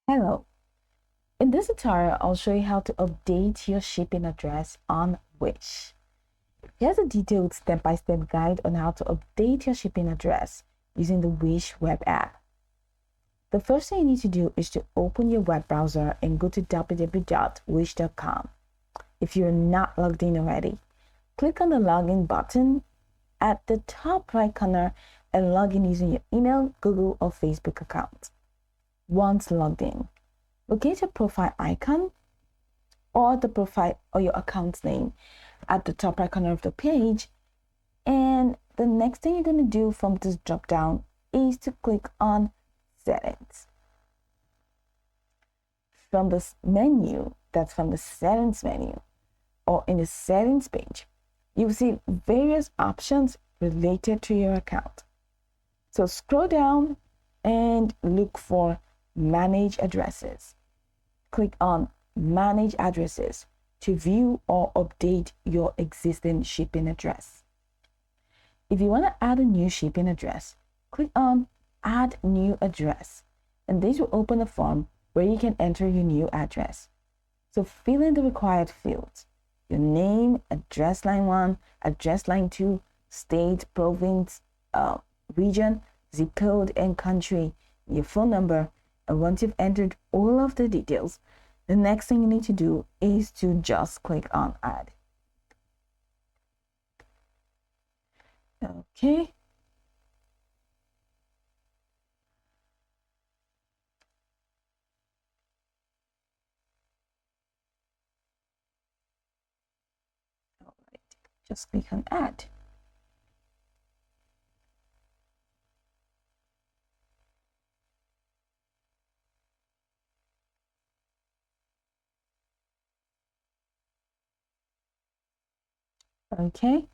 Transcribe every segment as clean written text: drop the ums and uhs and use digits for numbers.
Hello. In this tutorial, I'll show you how to update your shipping address on Wish. Here's a detailed step-by-step guide on how to update your shipping address using the Wish web app. The first thing you need to do is to open your web browser and go to www.wish.com. If you're not logged in already, click on the login button at the top right corner and log in using your email, Google, or Facebook account. Once logged in, locate your profile icon or the profile or your account's name at the top right corner of the page. And the next thing you're going to do from this drop down is to click on Settings. From this menu, that's from the Settings menu or in the Settings page, you will see various options related to your account. So scroll down and look for Manage Addresses. Click on Manage Addresses to view or update your existing shipping address. If you want to add a new shipping address, click on Add New Address, and this will open a form where you can enter your new address. So fill in the required fields: your name, address line 1, address line 2, state, province, region, zip code, and country, your phone number. And once you've entered all of the details, the next thing you need to do is to just click on Add. Okay. All right. Just click on Add. Okay.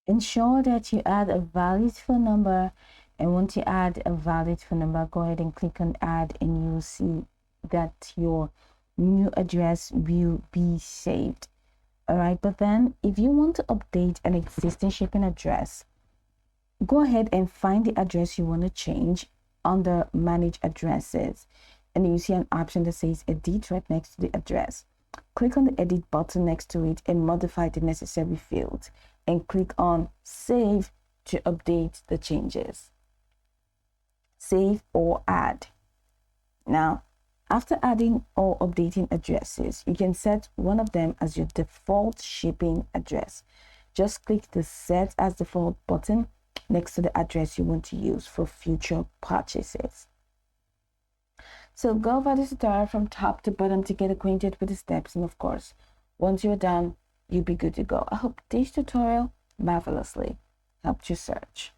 Ensure that you add a valid phone number, and once you add a valid phone number, go ahead and click on Add, and you'll see that your new address will be saved. All right, but then if you want to update an existing shipping address, go ahead and find the address you want to change under Manage Addresses, and you see an option that says Edit right next to the address. Click on the Edit button next to it and modify the necessary fields, and click on Save to update the changes. Save or add. Now, after adding or updating addresses, you can set one of them as your default shipping address. Just click the Set as Default button next to the address you want to use for future purchases. So go over this tutorial from top to bottom to get acquainted with the steps, and of course, once you're done, you'll be good to go. I hope this tutorial marvelously helped you search.